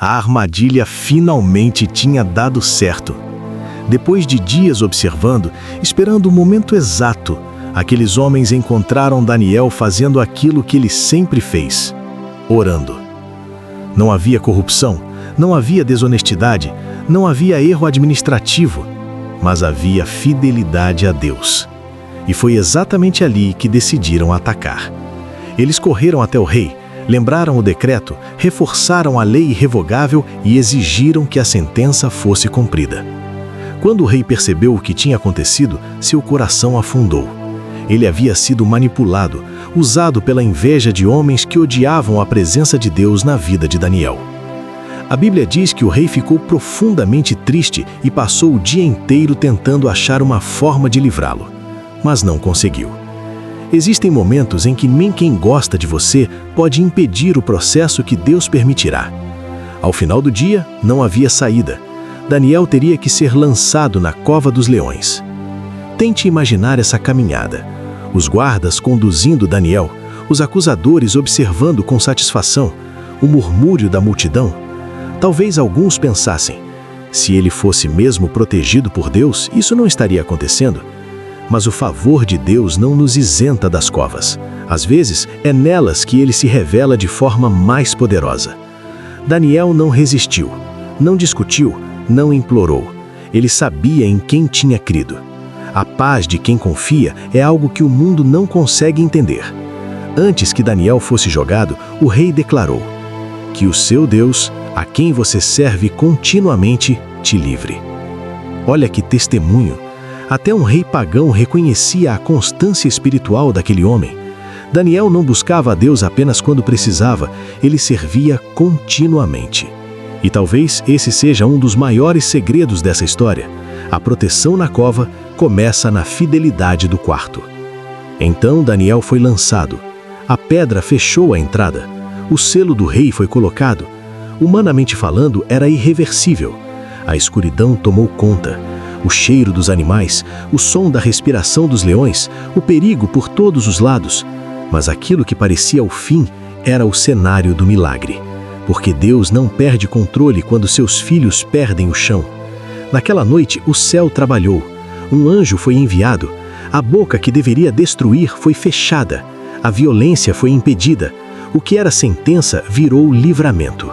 A armadilha finalmente tinha dado certo. Depois de dias observando, esperando o momento exato, aqueles homens encontraram Daniel fazendo aquilo que ele sempre fez: orando. Não havia corrupção, não havia desonestidade, não havia erro administrativo, mas havia fidelidade a Deus. E foi exatamente ali que decidiram atacar. Eles correram até o rei, lembraram o decreto, reforçaram a lei irrevogável e exigiram que a sentença fosse cumprida. Quando o rei percebeu o que tinha acontecido, seu coração afundou. Ele havia sido manipulado, usado pela inveja de homens que odiavam a presença de Deus na vida de Daniel. A Bíblia diz que o rei ficou profundamente triste e passou o dia inteiro tentando achar uma forma de livrá-lo, mas não conseguiu. Existem momentos em que nem quem gosta de você pode impedir o processo que Deus permitirá. Ao final do dia, não havia saída. Daniel teria que ser lançado na cova dos leões. Tente imaginar essa caminhada. Os guardas conduzindo Daniel, os acusadores observando com satisfação, o murmúrio da multidão. Talvez alguns pensassem: se ele fosse mesmo protegido por Deus, isso não estaria acontecendo. Mas o favor de Deus não nos isenta das covas. Às vezes, é nelas que ele se revela de forma mais poderosa. Daniel não resistiu, não discutiu, não implorou. Ele sabia em quem tinha crido. A paz de quem confia é algo que o mundo não consegue entender. Antes que Daniel fosse jogado, o rei declarou: que o seu Deus, a quem você serve continuamente, te livre. Olha que testemunho! Até um rei pagão reconhecia a constância espiritual daquele homem. Daniel não buscava a Deus apenas quando precisava, ele servia continuamente. E talvez esse seja um dos maiores segredos dessa história. A proteção na cova começa na fidelidade do quarto. Então Daniel foi lançado. A pedra fechou a entrada. O selo do rei foi colocado. Humanamente falando, era irreversível. A escuridão tomou conta. O cheiro dos animais, o som da respiração dos leões, o perigo por todos os lados. Mas aquilo que parecia o fim era o cenário do milagre. Porque Deus não perde controle quando seus filhos perdem o chão. Naquela noite, o céu trabalhou. Um anjo foi enviado. A boca que deveria destruir foi fechada. A violência foi impedida. O que era sentença virou livramento.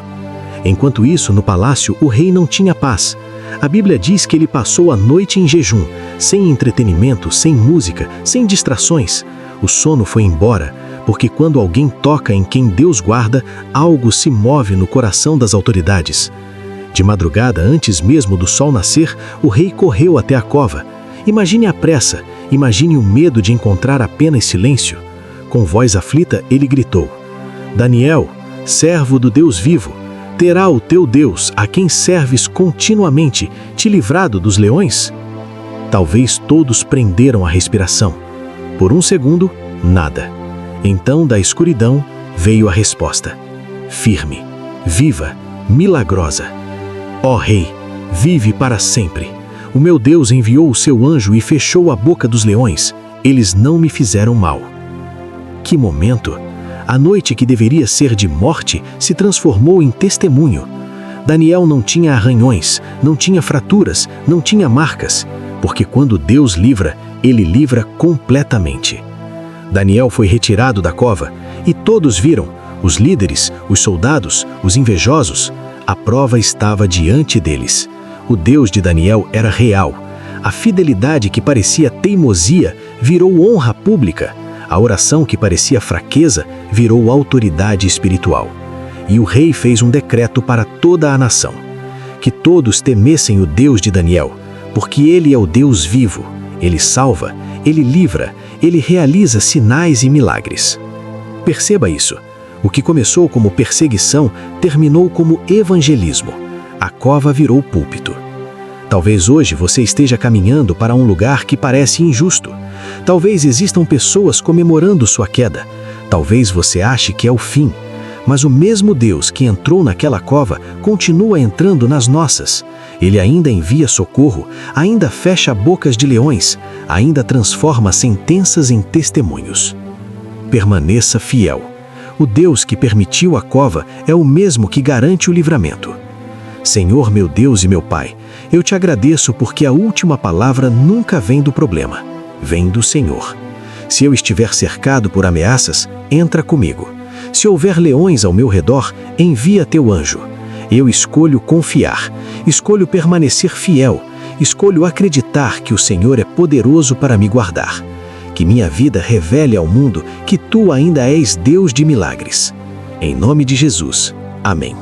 Enquanto isso, no palácio, o rei não tinha paz. A Bíblia diz que ele passou a noite em jejum, sem entretenimento, sem música, sem distrações. O sono foi embora, porque quando alguém toca em quem Deus guarda, algo se move no coração das autoridades. De madrugada, antes mesmo do sol nascer, o rei correu até a cova. Imagine a pressa, imagine o medo de encontrar apenas silêncio. Com voz aflita, ele gritou: Daniel, servo do Deus vivo, terá o teu Deus, a quem serves continuamente, te livrado dos leões? Talvez todos prenderam a respiração. Por um segundo, nada. Então, da escuridão, veio a resposta. Firme, viva, milagrosa. Ó Rei, vive para sempre. O meu Deus enviou o seu anjo e fechou a boca dos leões. Eles não me fizeram mal. Que momento! A noite que deveria ser de morte se transformou em testemunho. Daniel não tinha arranhões, não tinha fraturas, não tinha marcas, porque quando Deus livra, ele livra completamente. Daniel foi retirado da cova e todos viram, os líderes, os soldados, os invejosos. A prova estava diante deles. O Deus de Daniel era real. A fidelidade que parecia teimosia virou honra pública. A oração que parecia fraqueza virou autoridade espiritual. E o rei fez um decreto para toda a nação: que todos temessem o Deus de Daniel, porque ele é o Deus vivo. Ele salva, ele livra, ele realiza sinais e milagres. Perceba isso. O que começou como perseguição terminou como evangelismo. A cova virou púlpito. Talvez hoje você esteja caminhando para um lugar que parece injusto. Talvez existam pessoas comemorando sua queda. Talvez você ache que é o fim. Mas o mesmo Deus que entrou naquela cova continua entrando nas nossas. Ele ainda envia socorro, ainda fecha bocas de leões, ainda transforma sentenças em testemunhos. Permaneça fiel. O Deus que permitiu a cova é o mesmo que garante o livramento. Senhor, meu Deus e meu Pai, eu te agradeço porque a última palavra nunca vem do problema, vem do Senhor. Se eu estiver cercado por ameaças, entra comigo. Se houver leões ao meu redor, envia teu anjo. Eu escolho confiar, escolho permanecer fiel, escolho acreditar que o Senhor é poderoso para me guardar. Que minha vida revele ao mundo que tu ainda és Deus de milagres. Em nome de Jesus. Amém.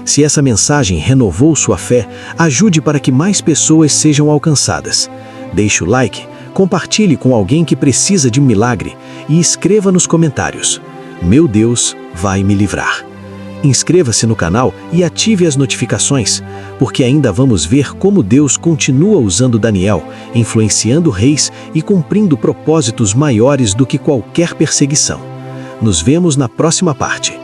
Se essa mensagem renovou sua fé, ajude para que mais pessoas sejam alcançadas. Deixe o like, compartilhe com alguém que precisa de um milagre e escreva nos comentários: meu Deus vai me livrar. Inscreva-se no canal e ative as notificações, porque ainda vamos ver como Deus continua usando Daniel, influenciando reis e cumprindo propósitos maiores do que qualquer perseguição. Nos vemos na próxima parte.